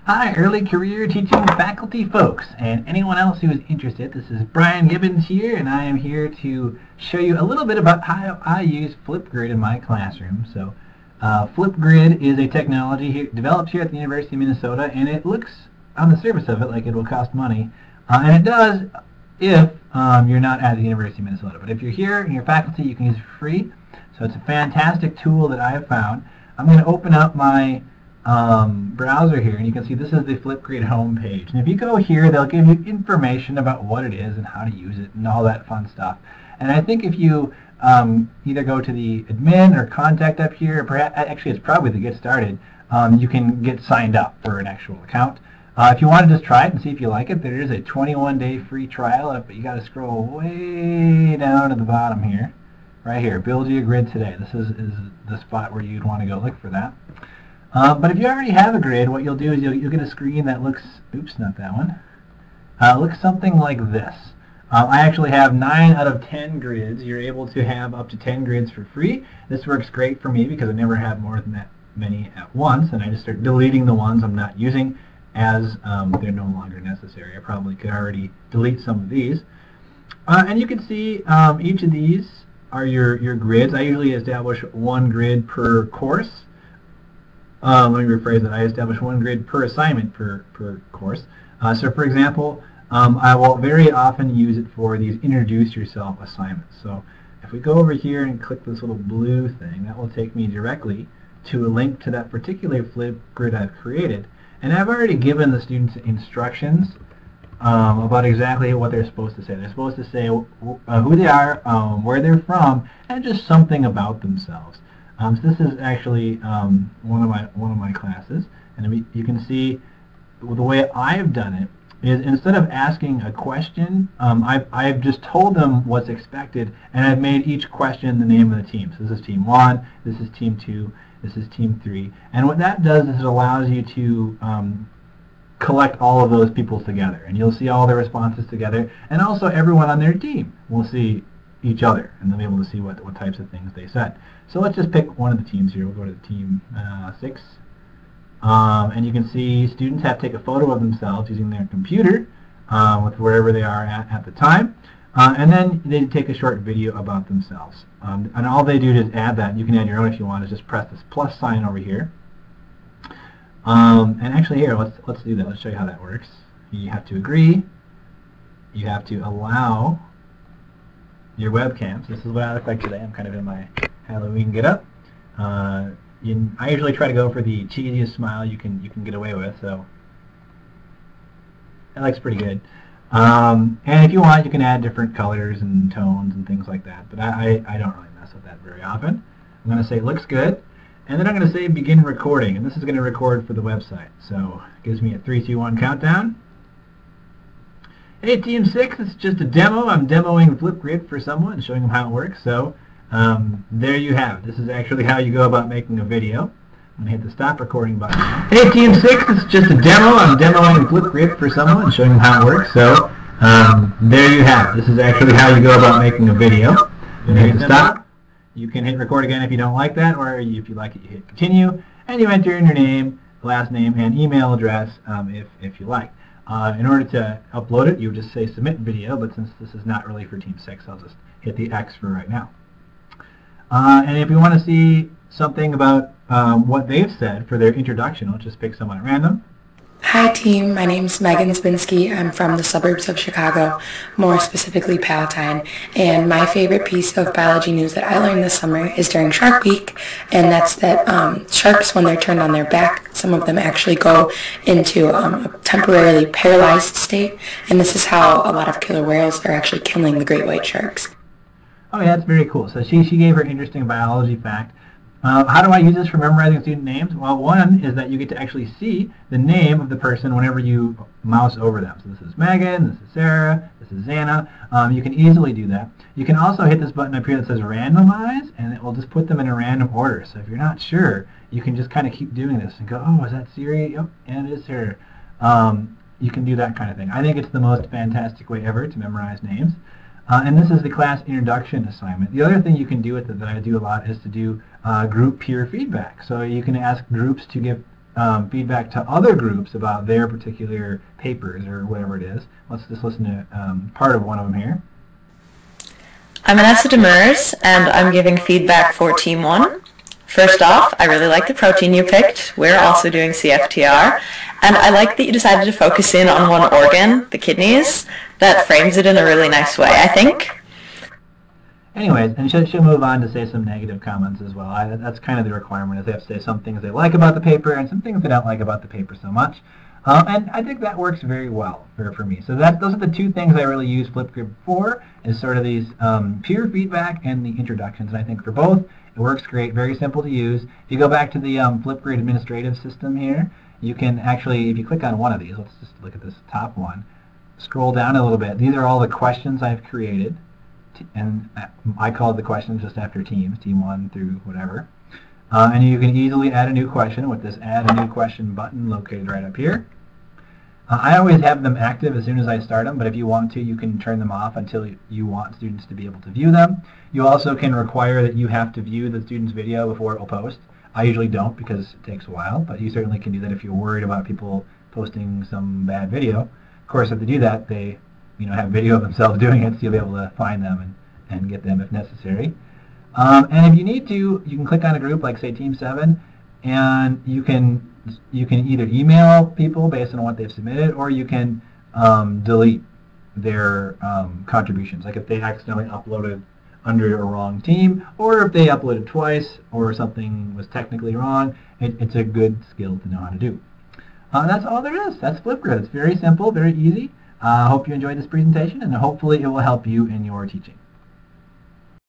Hi, early career teaching faculty folks, and anyone else who is interested. This is Brian Gibbons here, and I am here to show you a little bit about how I use FlipGrid in my classroom. So, FlipGrid is a technology developed here at the University of Minnesota, and it looks on the surface of it like it will cost money, and it does if you're not at the University of Minnesota. But if you're here and you're faculty, you can use it for free. So it's a fantastic tool that I have found. I'm going to open up my browser here, and you can see this is the FlipGrid homepage. And if you go here, they'll give you information about what it is and how to use it and all that fun stuff. And I think if you either go to the admin or contact up here, perhaps, actually it's probably the get started, you can get signed up for an actual account. If you want to just try it and see if you like it, there is a 21-day free trial, but you got to scroll way down to the bottom here. Right here, build your grid today. This is the spot where you'd want to go look for that. But if you already have a grid, what you'll do is you'll get a screen that looks, oops, not that one, looks something like this. I actually have 9 out of 10 grids. You're able to have up to 10 grids for free. This works great for me because I never have more than that many at once, and I just start deleting the ones I'm not using as they're no longer necessary. I probably could already delete some of these. And you can see each of these are your grids. I usually establish 1 grid per course. Let me rephrase that. I establish 1 grid per assignment per course. So for example, I will very often use it for these introduce yourself assignments. So if we go over here and click this little blue thing, that will take me directly to a link to that particular FlipGrid I've created. And I've already given the students instructions about exactly what they're supposed to say. They're supposed to say who they are, where they're from, and just something about themselves. So this is actually one of my classes, and you can see the way I've done it is instead of asking a question, I've just told them what's expected, and I've made each question the name of the team. So this is Team 1, this is Team 2, this is Team 3, and what that does is it allows you to collect all of those people together, and you'll see all their responses together, and also everyone on their team will see each other, and they'll be able to see what types of things they said. So let's just pick one of the teams here. We'll go to Team 6, and you can see students have to take a photo of themselves using their computer with wherever they are at the time, and then they take a short video about themselves. And all they do is add that. You can add your own if you want. Is just press this plus sign over here. And actually here, let's do that. Let's show you how that works. You have to agree. You have to allow your webcams. This is what I look like today. I'm kind of in my Halloween get-up. I usually try to go for the cheesiest smile you can get away with, so that looks pretty good. And if you want, you can add different colors and tones and things like that, but I don't really mess with that very often. I'm going to say looks good, and then I'm going to say begin recording, and this is going to record for the website. So it gives me a 3, 2, 1 countdown. Hey, Team 6, it's just a demo. I'm demoing FlipGrid for someone and showing them how it works. So there you have it. This is actually how you go about making a video. I'm going to hit the stop recording button. Hey, Team 6, it's just a demo. I'm demoing FlipGrid for someone and showing them how it works. So there you have it. This is actually how you go about making a video. I'm going to hit the stop. You can hit record again if you don't like that, or if you like it, you hit continue, and you enter in your name, last name, and email address if you like. In order to upload it, you would just say submit video, but since this is not really for Team 6, I'll just hit the X for right now. And if you want to see something about what they've said for their introduction, I'll just pick someone at random. Hi team, my name's Megan Spinsky. I'm from the suburbs of Chicago, more specifically Palatine, and my favorite piece of biology news that I learned this summer is during Shark Week, and that's that sharks, when they're turned on their back, some of them actually go into a temporarily paralyzed state, and this is how a lot of killer whales are actually killing the great white sharks. Oh yeah, that's very cool. So she gave her interesting biology fact. How do I use this for memorizing student names? Well, one is that you get to actually see the name of the person whenever you mouse over them. So this is Megan, this is Sarah, this is Xana. You can easily do that. You can also hit this button up here that says randomize, and it will just put them in a random order. So if you're not sure, you can just kind of keep doing this and go, oh, is that Siri? Yep, and it is her. You can do that kind of thing. I think it's the most fantastic way ever to memorize names. And this is the class introduction assignment. The other thing you can do with it that I do a lot is to do group peer feedback. So you can ask groups to give feedback to other groups about their particular papers or whatever it is. Let's just listen to part of one of them here. I'm Vanessa Demers, and I'm giving feedback for Team 1. First off, I really like the protein you picked. We're also doing CFTR, and I like that you decided to focus in on one organ, the kidneys. That frames it in a really nice way, I think. Anyways, and she'll move on to say some negative comments as well. That's kind of the requirement, is they have to say some things they like about the paper and some things they don't like about the paper so much. And I think that works very well for me. So those are the two things I really use FlipGrid for, is sort of these peer feedback and the introductions. And I think for both, it works great, very simple to use. If you go back to the FlipGrid administrative system here, you can actually, if you click on one of these, let's just look at this top one, scroll down a little bit. These are all the questions I've created. And I called the questions just after teams, team 1 through whatever. And you can easily add a new question with this add a new question button located right up here. I always have them active as soon as I start them, but if you want to, you can turn them off until you want students to be able to view them. You also can require that you have to view the student's video before it will post. I usually don't because it takes a while, but you certainly can do that if you're worried about people posting some bad video. Of course, if they do that, they have video of themselves doing it, so you'll be able to find them and get them if necessary. And if you need to, you can click on a group like, say, Team 7, and you can either email people based on what they've submitted, or you can delete their contributions. Like if they accidentally uploaded under a wrong team, or if they uploaded twice, or something was technically wrong, it's a good skill to know how to do. That's all there is. That's FlipGrid. It's very simple, very easy. I hope you enjoyed this presentation, and hopefully it will help you in your teaching.